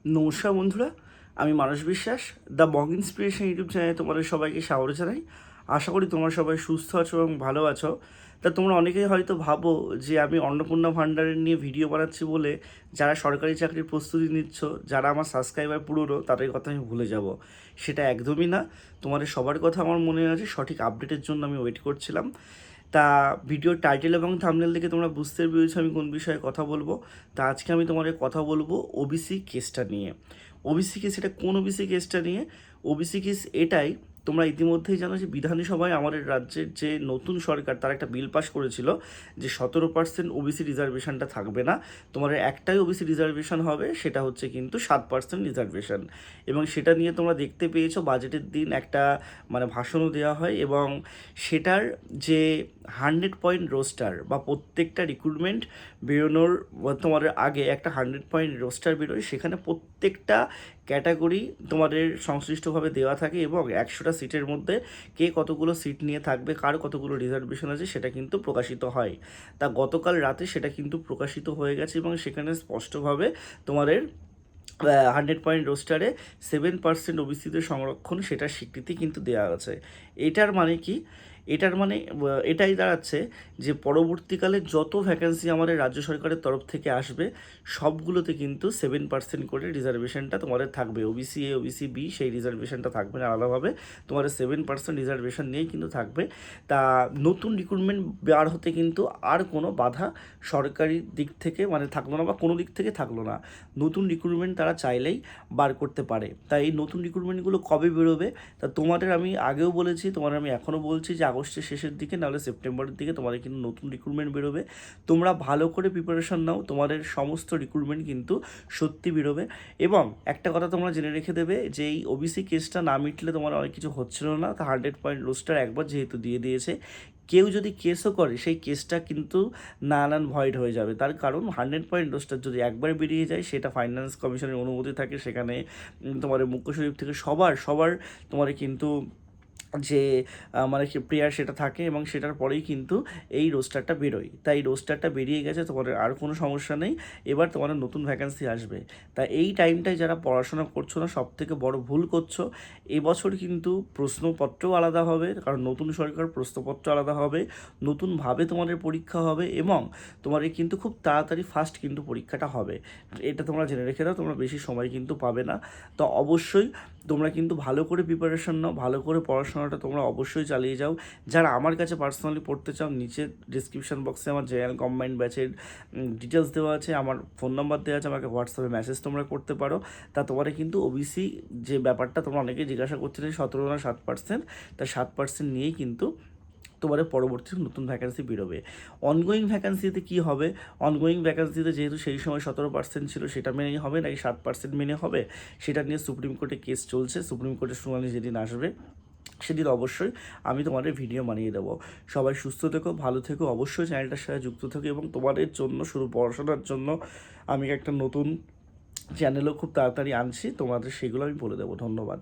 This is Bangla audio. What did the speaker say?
নমস্কার বন্ধুরা, আমি মানস বিশ্বাস, দ্য বং ইন্সপিরেশন ইউটিউব চ্যানেলে তোমাদের সবাইকে স্বাগত জানাই। আশা করি তোমরা সবাই সুস্থ আছো এবং ভালো আছো। তা তোমরা অনেকেই হয়তো ভাবো যে আমি অন্নপূর্ণা ভাণ্ডারের নিয়ে ভিডিও বানাচ্ছি বলে যারা সরকারি চাকরির প্রস্তুতি নিচ্ছ, যারা আমার সাবস্ক্রাইবার পুরনো, তাদের কথা আমি ভুলে যাব। সেটা একদমই না। তোমাদের সবার কথা আমার মনে আছে, সঠিক আপডেটের জন্য আমি ওয়েট করছিলাম। তা ভিডিওর টাইটেল এবং থাম্বনেল দেখে তোমরা বুঝতে পেরেছো আমি কোন বিষয়ে কথা বলবো। তা আজকে আমি তোমাদের কথা বলবো ওবিসি কেসটা নিয়ে। ওবিসি কেস, এটা কোন ওবিসি কেসটা নিয়ে? ওবিসি কেস এটাই, তোমরা ইতিমধ্যেই জানো যে বিধানসভায় আমাদের রাজ্যের যে নতুন সরকার তারা একটা বিল পাস করেছিল যে 17% ওবিসি রিজার্ভেশনটা থাকবে না, তোমার একটাই ওবিসি রিজার্ভেশন হবে, সেটা হচ্ছে কিন্তু 7% রিজার্ভেশন। এবং সেটা নিয়ে তোমরা দেখতে পেয়েছো বাজেটের দিন একটা ভাষণও দেওয়া হয়, এবং সেটার যে 100 পয়েন্ট রোস্টার বা প্রত্যেকটা রিক্রুটমেন্ট বেরোনোর তোমাদের আগে একটা 100 পয়েন্ট রোস্টার বেরোয়, সেখানে প্রত্যেকটা ক্যাটাগরি তোমাদের সংশ্লিষ্টভাবে দেওয়া থাকে এবং 100টা সিটের মধ্যে কে কতগুলো সিট নিয়ে থাকবে, কার কতগুলো রিজার্ভেশন আছে, সেটা কিন্তু প্রকাশিত হয়। তা গতকাল রাতে সেটা কিন্তু প্রকাশিত হয়ে গেছে এবং সেখানে স্পষ্টভাবে তোমাদের 100 পয়েন্ট রোস্টারে 7% ওবিসিদের সংরক্ষণ, সেটার স্বীকৃতি কিন্তু দেওয়া আছে। এটার মানে কি? এটার মানে এটাই দাঁড়াচ্ছে যে পরবর্তীকালে যত ভ্যাকেন্সি আমাদের রাজ্য সরকারের তরফ থেকে আসবে, সবগুলোতে কিন্তু 7% করে রিজার্ভেশনটা তোমাদের থাকবে। ওবিসি এ, ওবিসি বি, সেই রিজার্ভেশনটা থাকবে না আলাদাভাবে, তোমাদের 7% রিজার্ভেশন নিয়েই কিন্তু থাকবে। তা নতুন রিক্রুটমেন্ট বার হতে কিন্তু আর কোনো বাধা সরকারি দিক থেকে থাকলো না, বা কোনো দিক থেকে থাকলো না। নতুন রিক্রুটমেন্ট তারা চাইলেই বার করতে পারে। তাই এই নতুন রিক্রুটমেন্টগুলো কবে বেরোবে? তা তোমাদের আমি আগেও বলেছি, তোমাদের আমি এখনও বলছি যে আগস্টের শেষের দিকে, নাহলে সেপ্টেম্বরের দিকে তোমাদের কিন্তু নতুন রিক্রুটমেন্ট বেরোবে। তোমরা ভালো করে প্রিপারেশন নাও, তোমাদের সমস্ত রিক্রুটমেন্ট কিন্তু সত্যি বেরোবে। এবং একটা কথা তোমরা জেনে রেখে দেবে যে এই ওবিসি কেসটা না মিটলে তোমার অনেক কিছু হচ্ছিল না। তা 100 পয়েন্ট রোস্টার একবার যেহেতু দিয়ে দিয়েছে, কেউ যদি কেসও করে সেই কেসটা কিন্তু নানান ভয়েড হয়ে যাবে। তার কারণ 100 পয়েন্ট রোস্টার যদি একবার বেরিয়ে যায়, সেটা ফাইন্যান্স কমিশনের অনুমতি থাকে, সেখানে তোমার মুখ্য সচিব থেকে সবার সবার তোমার কিন্তু যে প্রেয়ার সেটা থাকে, এবং সেটার পরেই কিন্তু এই রোস্টারটা বেরোয়। তাই রোস্টারটা বেরিয়ে গেছে, তোমাদের আর কোনো সমস্যা নেই। এবার তোমাদের নতুন ভ্যাকেন্সি আসবে। তা এই টাইমটায় যারা পড়াশোনা করছো না, সব থেকে বড় ভুল করছো। এবছর কিন্তু প্রশ্নপত্রও আলাদা হবে, কারণ নতুন সরকার, প্রশ্নপত্র আলাদা হবে, নতুনভাবে তোমাদের পরীক্ষা হবে, এবং তোমাদের কিন্তু খুব তাড়াতাড়ি ফাস্ট কিন্তু পরীক্ষাটা হবে। এটা তোমরা জেনে রেখে দাও, তোমরা বেশি সময় কিন্তু পাবে না। তো অবশ্যই তোমরা কিন্তু ভালো করে প্রিপারেশন নাও, ভালো করে পড়াশোনাটা তোমরা অবশ্যই চালিয়ে যাও। যারা আমার কাছে পার্সোনালি পড়তে চাও, নিচে ডিসক্রিপশন বক্সে আমার জেনারেল কম্বাইন্ড ব্যাচের ডিটেলস দেওয়া আছে, আমার ফোন নাম্বার দেওয়া আছে, আমাকে হোয়াটসঅ্যাপে মেসেজ তোমরা করতে পারো। তা তোমার কিন্তু ওবিসি যে ব্যাপারটা তোমরা অনেকেই জিজ্ঞাসা করছিলে, 17 না 7%, তা 7% নিয়েই কিন্তু তোমার পরবর্তী নতুন ভ্যাকেন্সি বেরোবে। অনগোয়িং ভ্যাকেন্সিতে কী হবে? অনগোয়িং ভ্যাকেন্সিতে যেহেতু সেই সময় 17% ছিল, সেটা মেনেই হবে নাকি 7% মেনে হবে, সেটা নিয়ে সুপ্রিম কোর্টে কেস চলছে। সুপ্রিম কোর্টের শুনানি যেদিন আসবে, সেদিন অবশ্যই আমি তোমাদের ভিডিও বানিয়ে দেবো। সবাই সুস্থ থেকো, ভালো থেকো, অবশ্যই চ্যানেলটার সাথে যুক্ত থেকো, এবং তোমাদের জন্য, শুধু পড়াশোনার জন্য আমি একটা নতুন চ্যানেলও খুব তাড়াতাড়ি আনছি, তোমাদের সেগুলো আমি বলে দেবো। ধন্যবাদ।